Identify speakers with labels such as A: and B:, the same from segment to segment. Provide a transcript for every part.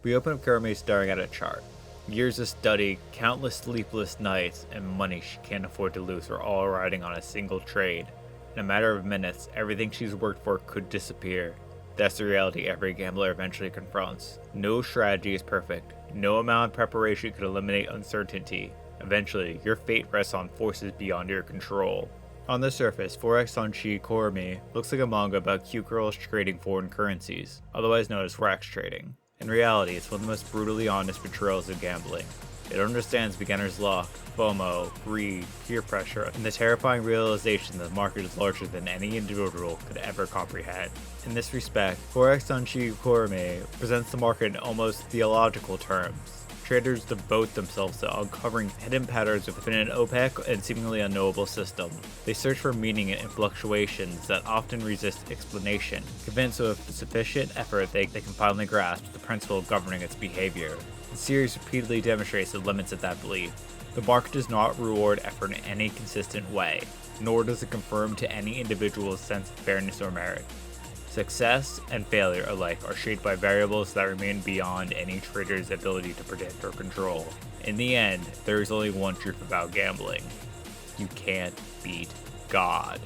A: We open up Kurumi staring at a chart. Years of study, countless sleepless nights, and money she can't afford to lose are all riding on a single trade. In a matter of minutes, everything she's worked for could disappear. That's the reality every gambler eventually confronts. No strategy is perfect. No amount of preparation could eliminate uncertainty. Eventually, your fate rests on forces beyond your control. On the surface, FX Senshi Kurumi looks like a manga about cute girls trading foreign currencies, otherwise known as forex trading. In reality, it's one of the most brutally honest portrayals of gambling. It understands beginner's luck, FOMO, greed, peer pressure, and the terrifying realization that the market is larger than any individual could ever comprehend. In this respect, FX Senshi Kurumi presents the market in almost theological terms. Traders devote themselves to uncovering hidden patterns within an opaque and seemingly unknowable system. They search for meaning in fluctuations that often resist explanation, convinced with sufficient effort they can finally grasp the principle governing its behavior. The series repeatedly demonstrates the limits of that belief. The market does not reward effort in any consistent way, nor does it confirm to any individual's sense of fairness or merit. Success and failure alike are shaped by variables that remain beyond any trader's ability to predict or control. In the end, there is only one truth about gambling. You can't beat God.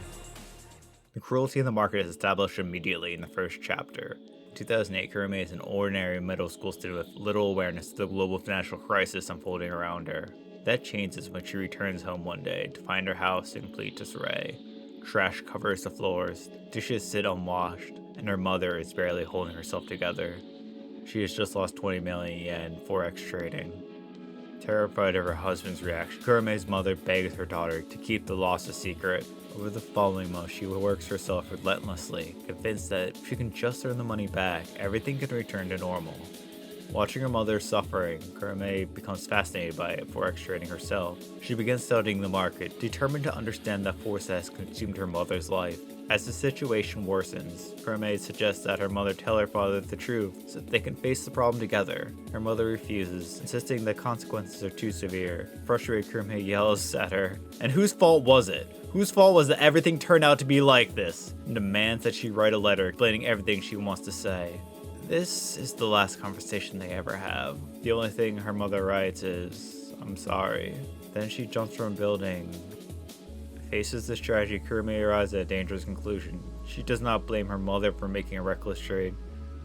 A: The cruelty of the market is established immediately in the first chapter. In 2008, Kurumi is an ordinary middle school student with little awareness of the global financial crisis unfolding around her. That changes when she returns home one day to find her house in complete disarray. Trash covers the floors, dishes sit unwashed, and her mother is barely holding herself together. She has just lost 20 million yen forex trading. Terrified of her husband's reaction, Kurumi's mother begs her daughter to keep the loss a secret. Over the following months, she works herself relentlessly, convinced that if she can just earn the money back, everything can return to normal. Watching her mother suffering, Kurumi becomes fascinated by forex trading herself. She begins studying the market, determined to understand the force that has consumed her mother's life. As the situation worsens, Kurumi suggests that her mother tell her father the truth so that they can face the problem together. Her mother refuses, insisting that consequences are too severe. Frustrated, Kurumi yells at her, "And whose fault was it? Whose fault was that everything turned out to be like this?" and demands that she write a letter explaining everything she wants to say. This is the last conversation they ever have. The only thing her mother writes is, "I'm sorry." Then she jumps from a building. Faces this tragedy, Kurumi arrives at a dangerous conclusion. She does not blame her mother for making a reckless trade,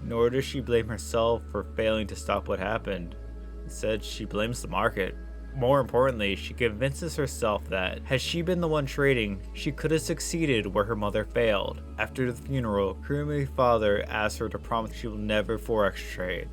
A: nor does she blame herself for failing to stop what happened. Instead, she blames the market. More importantly, she convinces herself that, had she been the one trading, she could have succeeded where her mother failed. After the funeral, Kurumi's father asks her to promise she will never forex trade.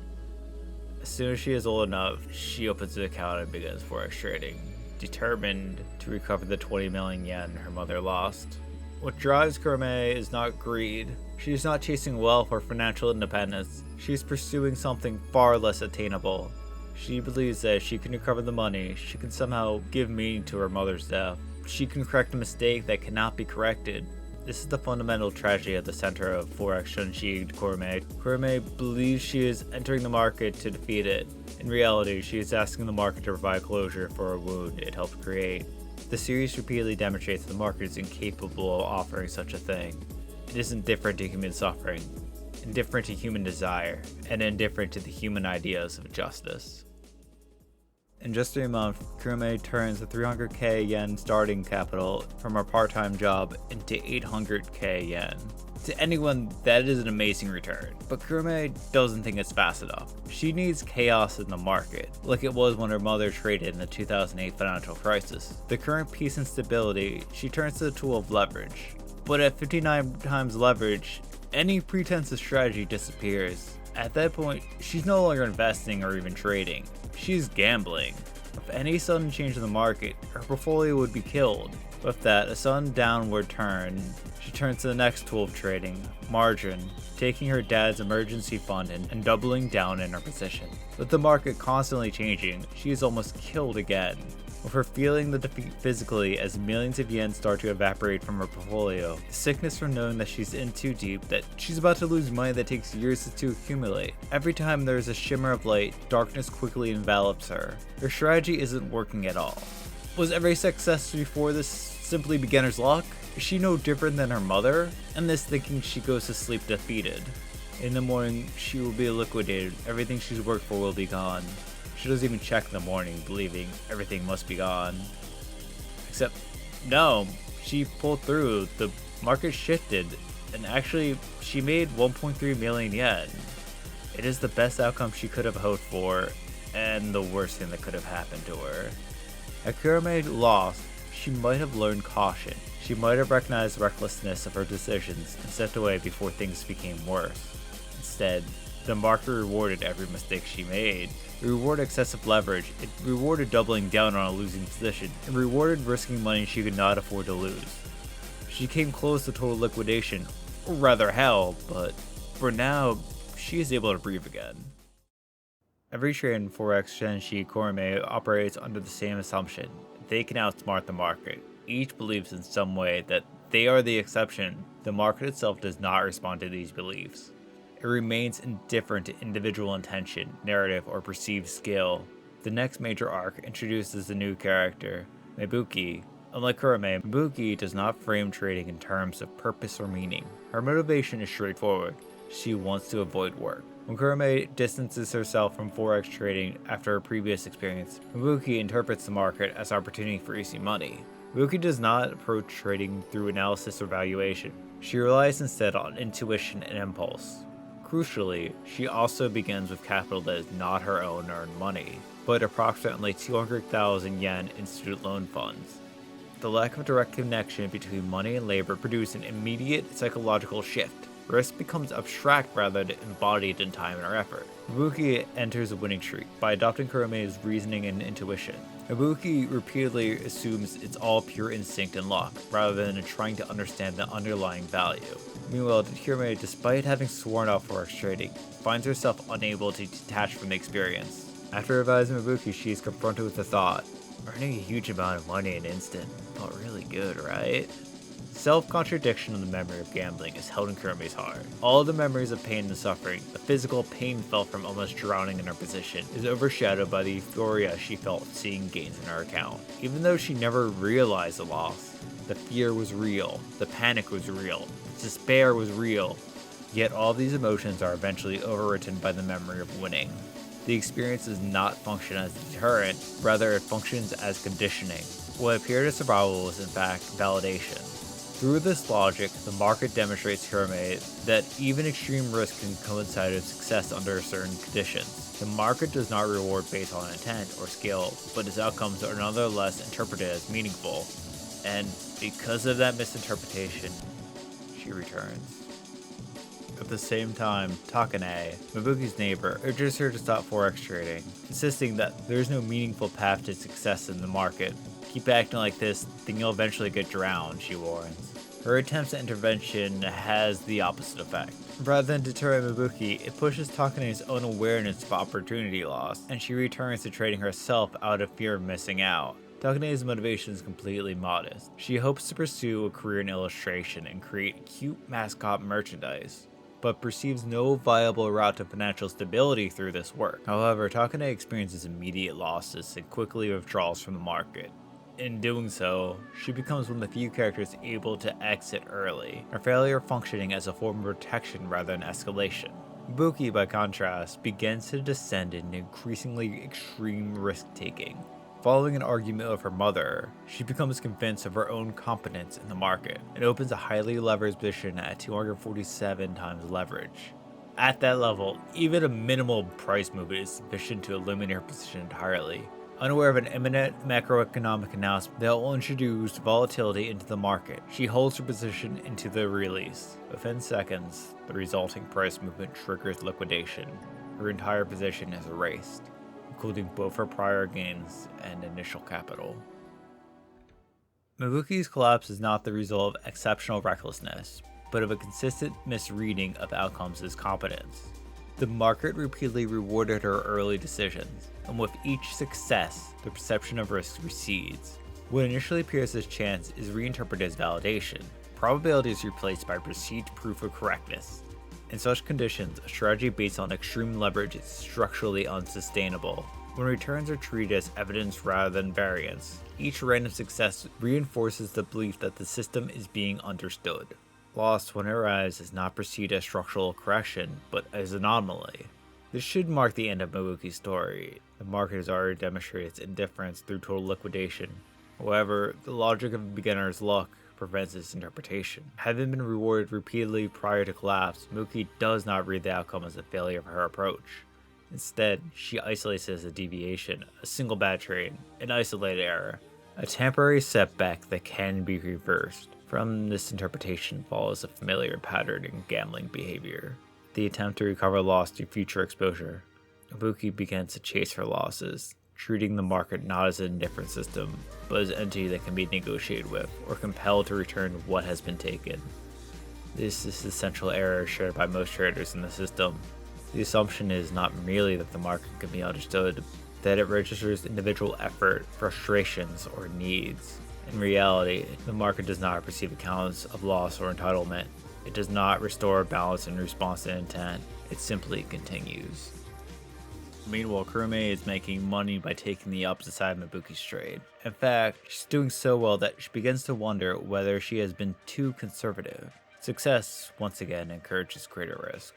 A: As soon as she is old enough, she opens an account and begins forex trading, determined to recover the 20 million yen her mother lost. What drives Kurumi is not greed. She is not chasing wealth or financial independence. She is pursuing something far less attainable. She believes that if she can recover the money, she can somehow give meaning to her mother's death. She can correct a mistake that cannot be corrected. This is the fundamental tragedy at the center of FX Senshi Kurumi. Kurumi believes she is entering the market to defeat it. In reality, she is asking the market to provide closure for a wound it helped create. The series repeatedly demonstrates that the market is incapable of offering such a thing. It is indifferent to human suffering, indifferent to human desire, and indifferent to the human ideas of justice. In just 3 months, Kurumi turns the 300k yen starting capital from her part-time job into 800k yen. To anyone, that is an amazing return, but Kurumi doesn't think it's fast enough. She needs chaos in the market, like it was when her mother traded in the 2008 financial crisis. The current peace and stability, she turns to the tool of leverage. But at 59 times leverage, any pretense of strategy disappears. At that point, she's no longer investing or even trading. She's gambling. With any sudden change in the market, her portfolio would be killed. With that, a sudden downward turn, she turns to the next tool of trading, margin, taking her dad's emergency fund and doubling down in her position. With the market constantly changing, she is almost killed again. With her feeling the defeat physically as millions of yen start to evaporate from her portfolio, the sickness from knowing that she's in too deep, that she's about to lose money that takes years to accumulate. Every time there is a shimmer of light, darkness quickly envelops her. Her strategy isn't working at all. Was every success before this simply beginner's luck? Is she no different than her mother? In this thinking, she goes to sleep defeated. In the morning, she will be liquidated. Everything she's worked for will be gone. She doesn't even check in the morning, believing everything must be gone. Except, no, she pulled through. The market shifted, and actually, she made 1.3 million yen. It is the best outcome she could have hoped for, and the worst thing that could have happened to her. Had Kurumi lost, she might have learned caution. She might have recognized the recklessness of her decisions and stepped away before things became worse. Instead, the market rewarded every mistake she made. It rewarded excessive leverage, it rewarded doubling down on a losing position, and rewarded risking money she could not afford to lose. She came close to total liquidation, or rather hell, but for now, she is able to breathe again. Every trade in FX Senshi Kurumi operates under the same assumption. They can outsmart the market. Each believes in some way that they are the exception. The market itself does not respond to these beliefs. It remains indifferent to individual intention, narrative, or perceived skill. The next major arc introduces a new character, Mebuki. Unlike Kurumi, Mebuki does not frame trading in terms of purpose or meaning. Her motivation is straightforward. She wants to avoid work. When Kurumi distances herself from forex trading after her previous experience, Mebuki interprets the market as opportunity for easy money. Mebuki does not approach trading through analysis or valuation. She relies instead on intuition and impulse. Crucially, she also begins with capital that is not her own earned money, but approximately 200,000 yen in student loan funds. The lack of direct connection between money and labor produces an immediate psychological shift. Risk becomes abstract rather than embodied in time and effort. Mebuki enters a winning streak by adopting Kurumi's reasoning and intuition. Mebuki repeatedly assumes it's all pure instinct and luck, rather than trying to understand the underlying value. Meanwhile, Kurumi, despite having sworn off forex trading, finds herself unable to detach from the experience. After advising Mebuki, she is confronted with the thought, earning a huge amount of money in an instant felt really good, right? Self-contradiction of the memory of gambling is held in Kurumi's heart. All the memories of pain and suffering, the physical pain felt from almost drowning in her position, is overshadowed by the euphoria she felt seeing gains in her account. Even though she never realized the loss, the fear was real, the panic was real, the despair was real, yet all these emotions are eventually overwritten by the memory of winning. The experience does not function as a deterrent, rather it functions as conditioning. What appeared as survival was in fact validation. Through this logic, the market demonstrates to Kurumi that even extreme risk can coincide with success under certain conditions. The market does not reward based on intent or skill, but its outcomes are nonetheless interpreted as meaningful. And because of that misinterpretation, she returns. At the same time, Takane, Mebuki's neighbor, urges her to stop forex trading, insisting that there is no meaningful path to success in the market. Keep acting like this, then you'll eventually get drowned, she warns. Her attempts at intervention has the opposite effect. Rather than deterring Mebuki, it pushes Takane's own awareness of opportunity loss, and she returns to trading herself out of fear of missing out. Takane's motivation is completely modest. She hopes to pursue a career in illustration and create cute mascot merchandise, but perceives no viable route to financial stability through this work. However, Takane experiences immediate losses and quickly withdraws from the market. In doing so, she becomes one of the few characters able to exit early, her failure functioning as a form of protection rather than escalation. Mebuki, by contrast, begins to descend into increasingly extreme risk-taking. Following an argument with her mother, she becomes convinced of her own competence in the market and opens a highly leveraged position at 247 times leverage. At that level, even a minimal price movement is sufficient to eliminate her position entirely. Unaware of an imminent macroeconomic announcement that will introduce volatility into the market, she holds her position into the release. Within seconds, the resulting price movement triggers liquidation. Her entire position is erased, including both her prior gains and initial capital. Mebuki's collapse is not the result of exceptional recklessness, but of a consistent misreading of outcomes as competence. The market repeatedly rewarded her early decisions, and with each success, the perception of risk recedes. What initially appears as chance is reinterpreted as validation. Probability is replaced by perceived proof of correctness. In such conditions, a strategy based on extreme leverage is structurally unsustainable. When returns are treated as evidence rather than variance, each random success reinforces the belief that the system is being understood. Loss, when it arrives, is not perceived as structural correction, but as an anomaly. This should mark the end of Mabuki's story. The market has already demonstrated its indifference through total liquidation. However, the logic of a beginner's luck prevents this interpretation. Having been rewarded repeatedly prior to collapse, Mabuki does not read the outcome as a failure of her approach. Instead, she isolates it as a deviation, a single bad trade, an isolated error, a temporary setback that can be reversed. From this interpretation follows a familiar pattern in gambling behavior, the attempt to recover loss through future exposure. Mabuki begins to chase her losses, treating the market not as an indifferent system, but as an entity that can be negotiated with or compelled to return what has been taken. This is the central error shared by most traders in the system. The assumption is not merely that the market can be understood, that it registers individual effort, frustrations, or needs. In reality, the market does not perceive accounts of loss or entitlement. It does not restore balance in response to intent. It simply continues. Meanwhile, Kurumi is making money by taking the opposite side of Mabuki's trade. In fact, she's doing so well that she begins to wonder whether she has been too conservative. Success, once again, encourages greater risk.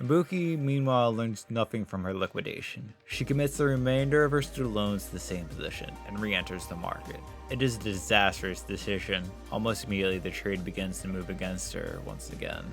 A: Mabuki, meanwhile, learns nothing from her liquidation. She commits the remainder of her student loans to the same position and re-enters the market. It is a disastrous decision. Almost immediately, the trade begins to move against her once again.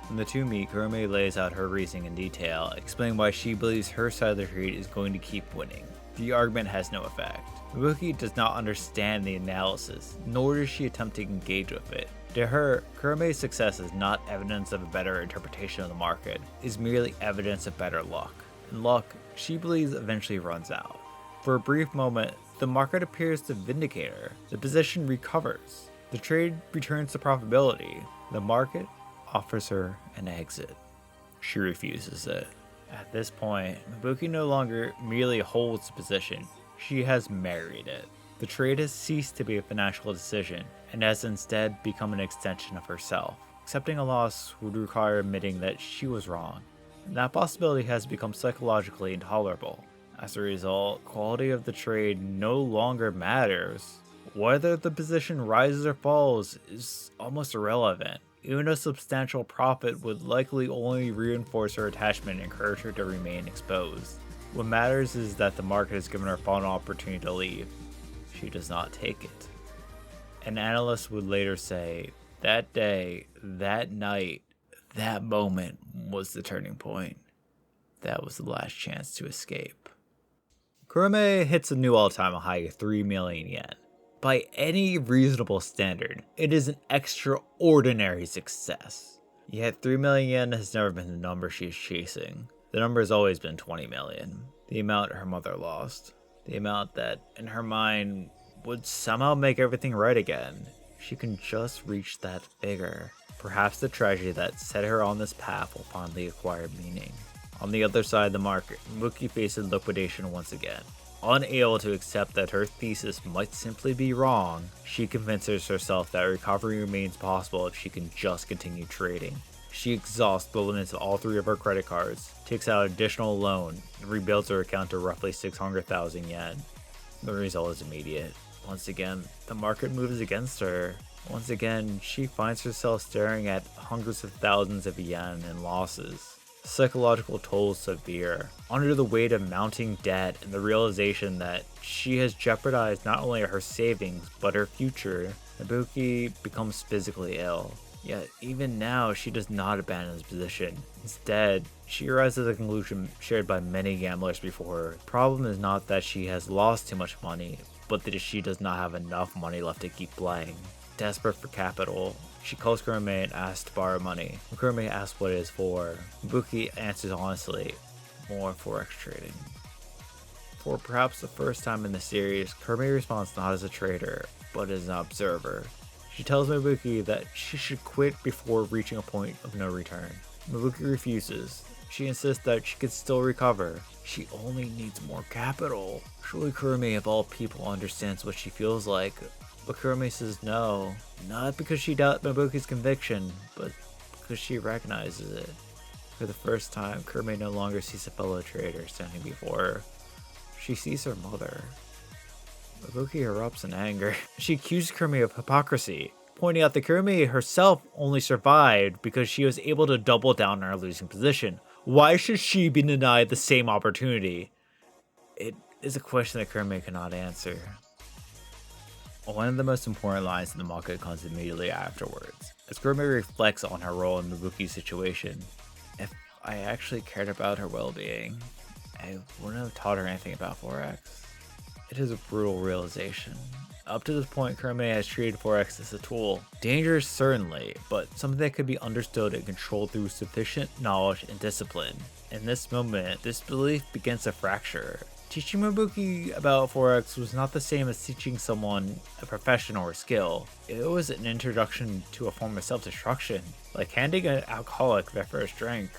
A: When the two meet, Kurumi lays out her reasoning in detail, explaining why she believes her side of the trade is going to keep winning. The argument has no effect. Mabuki does not understand the analysis, nor does she attempt to engage with it. To her, Kurumi's success is not evidence of a better interpretation of the market, it is merely evidence of better luck. And luck, she believes, eventually runs out. For a brief moment, the market appears to vindicate her. The position recovers. The trade returns to profitability. The market offers her an exit. She refuses it. At this point, Mabuki no longer merely holds the position, she has married it. The trade has ceased to be a financial decision and has instead become an extension of herself. Accepting a loss would require admitting that she was wrong, and that possibility has become psychologically intolerable. As a result, quality of the trade no longer matters. Whether the position rises or falls is almost irrelevant. Even a substantial profit would likely only reinforce her attachment and encourage her to remain exposed. What matters is that the market has given her a final opportunity to leave. She does not take it. An analyst would later say, that day, that night, that moment was the turning point. That was the last chance to escape. Kurumi hits a new all-time high of 3 million yen. By any reasonable standard, it is an extraordinary success. Yet 3 million yen has never been the number she is chasing. The number has always been 20 million, the amount her mother lost. The amount that, in her mind, would somehow make everything right again. She can just reach that figure. Perhaps the tragedy that set her on this path will finally acquire meaning. On the other side of the market, Mabuki faces liquidation once again. Unable to accept that her thesis might simply be wrong, she convinces herself that recovery remains possible if she can just continue trading. She exhausts the limits of all 3 of her credit cards, takes out an additional loan, and rebuilds her account to roughly 600,000 yen. The result is immediate. Once again, the market moves against her. Once again, she finds herself staring at hundreds of thousands of yen in losses. The psychological toll is severe. Under the weight of mounting debt and the realization that she has jeopardized not only her savings, but her future, Mabuki becomes physically ill. Yet, even now, she does not abandon this position. Instead, she arrives at the conclusion shared by many gamblers before her. The problem is not that she has lost too much money, but that she does not have enough money left to keep playing. Desperate for capital, she calls Kurumi and asks to borrow money. When Kurumi asks what it is for, Mabuki answers honestly, more forex trading. For perhaps the first time in the series, Kurumi responds not as a trader, but as an observer. She tells Mabuki that she should quit before reaching a point of no return. Mabuki refuses. She insists that she can still recover. She only needs more capital. Surely Kurumi, of all people, understands what she feels like. But Kurumi says no, not because she doubts Mabuki's conviction, but because she recognizes it. For the first time, Kurumi no longer sees a fellow trader standing before her. She sees her mother. Mabuki erupts in anger. She accuses Kurumi of hypocrisy. pointing out that Kurumi herself only survived because she was able to double down on her losing position. Why should she be denied the same opportunity? It is a question that Kurumi cannot answer. One of the most important lines in the manga comes immediately afterwards, as Kurumi reflects on her role in Mibuki's situation. If I actually cared about her well-being, I wouldn't have taught her anything about Forex. It is a brutal realization. Up to this point, Kurumi has treated Forex as a tool. Dangerous certainly, but something that could be understood and controlled through sufficient knowledge and discipline. In this moment, this belief begins to fracture. Teaching Mibuki about Forex was not the same as teaching someone a profession or a skill. It was an introduction to a form of self-destruction, like handing an alcoholic their first drink,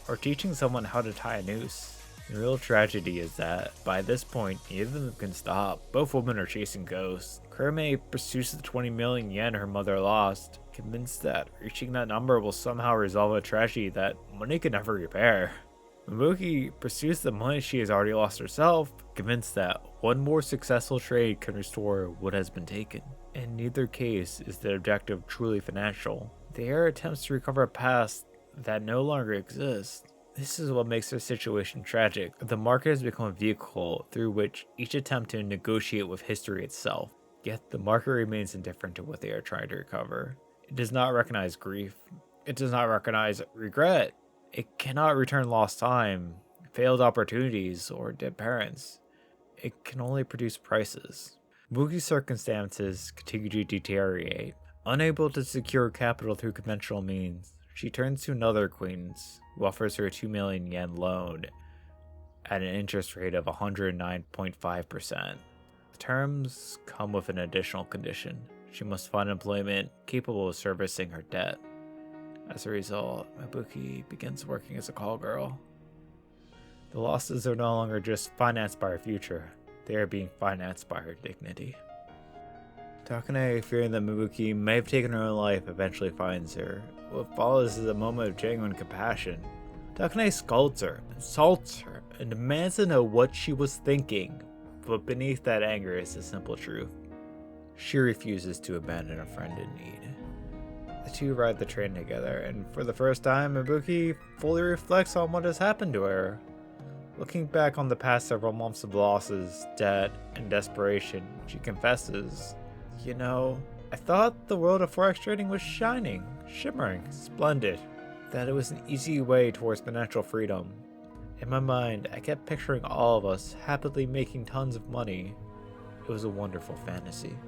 A: or teaching someone how to tie a noose. The real tragedy is that, by this point, neither of them can stop. Both women are chasing ghosts. Kurumi pursues the 20 million yen her mother lost, convinced that reaching that number will somehow resolve a tragedy that money can never repair. Mibuki pursues the money she has already lost herself, convinced that one more successful trade can restore what has been taken. In neither case is the objective truly financial. They are attempts to recover a past that no longer exists. This is what makes their situation tragic. The market has become a vehicle through which each attempt to negotiate with history itself. Yet the market remains indifferent to what they are trying to recover. It does not recognize grief. It does not recognize regret. It cannot return lost time, failed opportunities, or dead parents. It can only produce prices. Mibuki's circumstances continue to deteriorate. Unable to secure capital through conventional means, she turns to another acquaintance who offers her a 2 million yen loan at an interest rate of 109.5%. The terms come with an additional condition. She must find employment capable of servicing her debt. As a result, Mibuki begins working as a call girl. The losses are no longer just financed by her future, they are being financed by her dignity. Takane, fearing that Mibuki may have taken her own life, eventually finds her. What follows is a moment of genuine compassion. Takane scolds her, insults her, and demands to know what she was thinking, but beneath that anger is the simple truth. She refuses to abandon a friend in need. The two ride the train together, and for the first time, Mibuki fully reflects on what has happened to her. Looking back on the past several months of losses, debt, and desperation, she confesses, "You know, I thought the world of Forex trading was shining, shimmering, splendid, that it was an easy way towards financial freedom. In my mind, I kept picturing all of us happily making tons of money. It was a wonderful fantasy."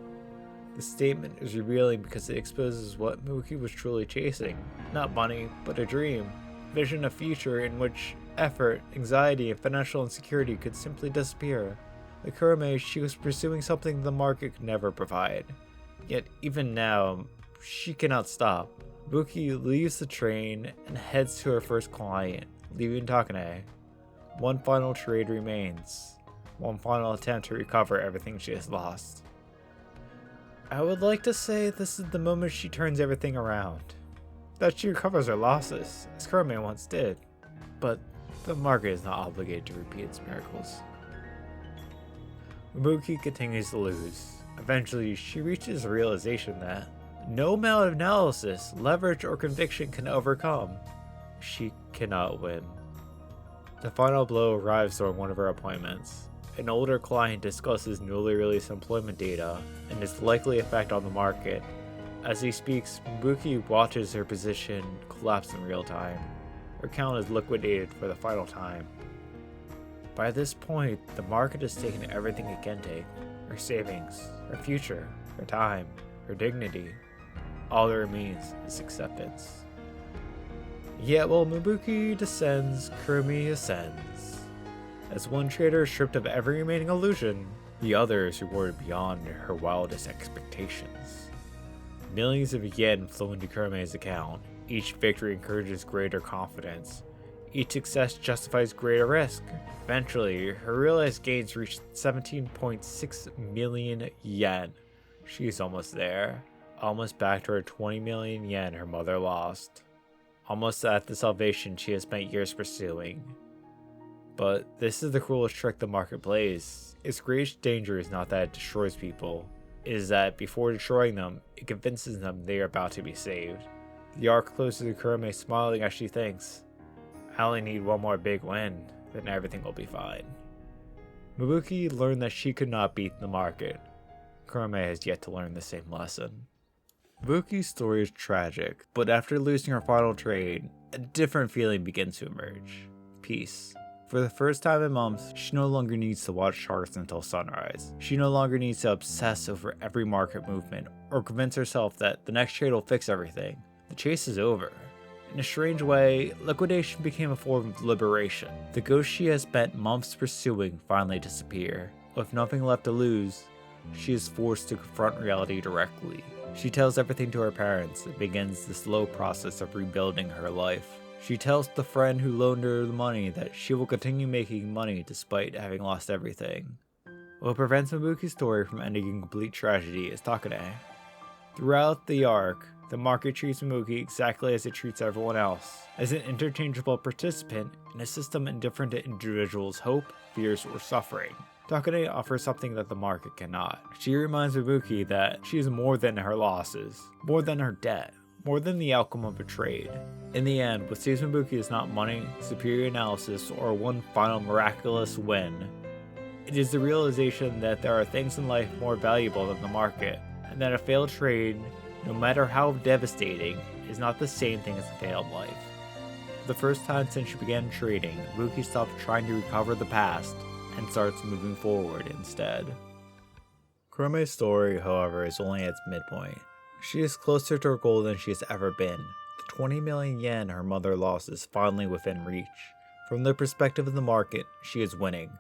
A: The statement is revealing because it exposes what Mibuki was truly chasing. Not money, but a dream. Vision a future in which effort, anxiety, and financial insecurity could simply disappear. Like Kurumi, she was pursuing something the market could never provide. Yet even now, she cannot stop. Mibuki leaves the train and heads to her first client, leaving Takane. One final trade remains. One final attempt to recover everything she has lost. I would like to say this is the moment she turns everything around. That she recovers her losses, as Kurumi once did. But the market is not obligated to repeat its miracles. Mibuki continues to lose. Eventually, she reaches a realization that no amount of analysis, leverage, or conviction can overcome. She cannot win. The final blow arrives during one of her appointments. An older client discusses newly released employment data and its likely effect on the market. As he speaks, Mibuki watches her position collapse in real time. Her account is liquidated for the final time. By this point, the market has taken everything it can take. Her savings, her future, her time, her dignity. All that remains is acceptance. Yet while Mibuki descends, Kurumi ascends. As one trader is stripped of every remaining illusion, the other is rewarded beyond her wildest expectations. Millions of yen flow into Kurumi's account. Each victory encourages greater confidence. Each success justifies greater risk. Eventually, her realized gains reach 17.6 million yen. She's almost there. Almost back to her 20 million yen her mother lost. Almost at the salvation she has spent years pursuing. But this is the cruelest trick the market plays. Its greatest danger is not that it destroys people. is that before destroying them, it convinces them they are about to be saved. The arc closes to Kurome smiling as she thinks, I only need one more big win, then everything will be fine. Mabuki learned that she could not beat the market. Kurome has yet to learn the same lesson. Mabuki's story is tragic, but after losing her final trade, a different feeling begins to emerge. Peace. For the first time in months, she no longer needs to watch charts until sunrise. She no longer needs to obsess over every market movement or convince herself that the next trade will fix everything. The chase is over. In a strange way, liquidation became a form of liberation. The ghosts she has spent months pursuing finally disappear. With nothing left to lose, she is forced to confront reality directly. She tells everything to her parents and begins the slow process of rebuilding her life. She tells the friend who loaned her the money that she will continue making money despite having lost everything. What prevents Mabuki's story from ending in complete tragedy is Takane. Throughout the arc, the market treats Mabuki exactly as it treats everyone else, as an interchangeable participant in a system indifferent to individuals' hope, fears, or suffering. Takane offers something that the market cannot. She reminds Mabuki that she is more than her losses, more than her debt, more than the outcome of a trade. In the end, what saves Mabuki is not money, superior analysis, or one final miraculous win. It is the realization that there are things in life more valuable than the market, and that a failed trade, no matter how devastating, is not the same thing as a failed life. For the first time since she began trading, Mabuki stopped trying to recover the past and starts moving forward instead. Kurome's story, however, is only at its midpoint. She is closer to her goal than she has ever been. The 20 million yen her mother lost is finally within reach. From the perspective of the market, she is winning.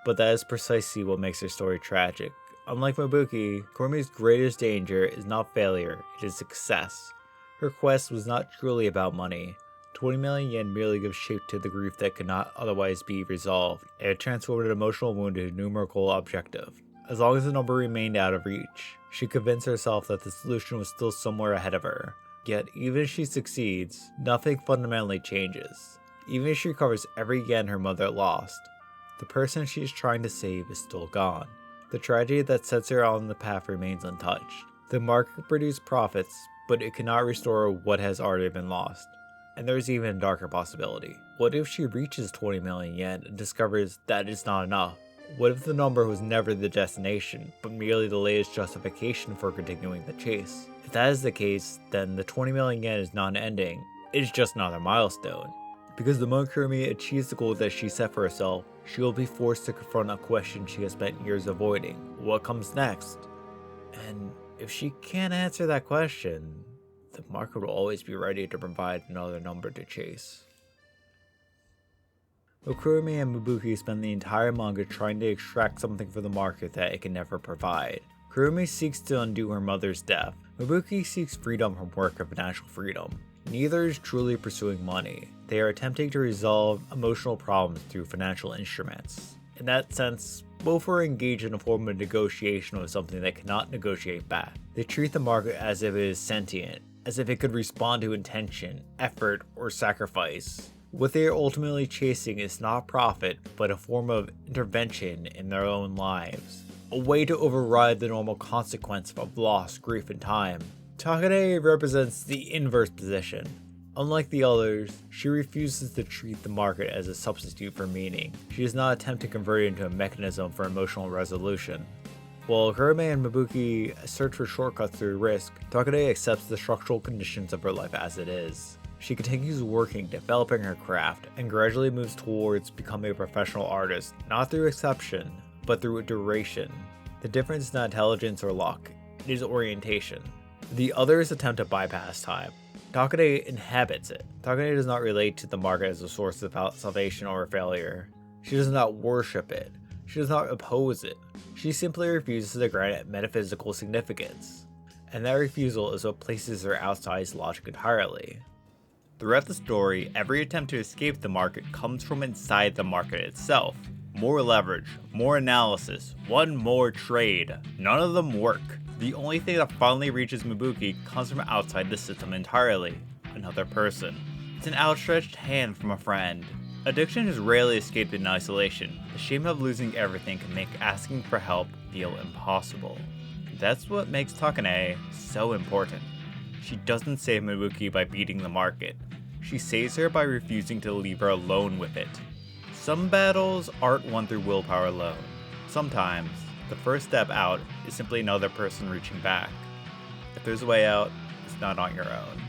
A: But that is precisely what makes her story tragic. Unlike Mabuki, Kurome's greatest danger is not failure, it is success. Her quest was not truly about money. 20 million yen merely gives shape to the grief that could not otherwise be resolved. It transformed an emotional wound into a numerical objective. As long as the number remained out of reach, she convinced herself that the solution was still somewhere ahead of her. Yet, even if she succeeds, nothing fundamentally changes. Even if she recovers every yen her mother lost, the person she is trying to save is still gone. The tragedy that sets her on the path remains untouched. The market produced profits, but it cannot restore what has already been lost. And there is even a darker possibility. What if she reaches 20 million yen and discovers that it's not enough? What if the number was never the destination, but merely the latest justification for continuing the chase? If that is the case, then the 20 million yen is not an ending, it is just another milestone. Because the moment Kurumi achieves the goal that she set for herself, she will be forced to confront a question she has spent years avoiding. What comes next? And if she can't answer that question, the market will always be ready to provide another number to chase. But Kurumi and Mabuki spend the entire manga trying to extract something from the market that it can never provide. Kurumi seeks to undo her mother's death. Mabuki seeks freedom from work and financial freedom. Neither is truly pursuing money. They are attempting to resolve emotional problems through financial instruments. In that sense, both are engaged in a form of negotiation with something that cannot negotiate back. They treat the market as if it is sentient, as if it could respond to intention, effort, or sacrifice. What they are ultimately chasing is not profit, but a form of intervention in their own lives. A way to override the normal consequence of loss, grief, and time. Takane represents the inverse position. Unlike the others, she refuses to treat the market as a substitute for meaning. She does not attempt to convert it into a mechanism for emotional resolution. While Kurome and Mabuki search for shortcuts through risk, Takane accepts the structural conditions of her life as it is. She continues working, developing her craft, and gradually moves towards becoming a professional artist, not through exception, but through duration. The difference is not intelligence or luck, it is orientation. The others attempt to bypass time. Takane inhabits it. Takane does not relate to the market as a source of salvation or failure. She does not worship it. She does not oppose it. She simply refuses to grant it metaphysical significance. And that refusal is what places her outside logic entirely. Throughout the story, every attempt to escape the market comes from inside the market itself. More leverage, more analysis, one more trade. None of them work. The only thing that finally reaches Mabuki comes from outside the system entirely. Another person. It's an outstretched hand from a friend. Addiction is rarely escaped in isolation. The shame of losing everything can make asking for help feel impossible. That's what makes Takane so important. She doesn't save Mibuki by beating the market. She saves her by refusing to leave her alone with it. Some battles aren't won through willpower alone. Sometimes, the first step out is simply another person reaching back. If there's a way out, it's not on your own.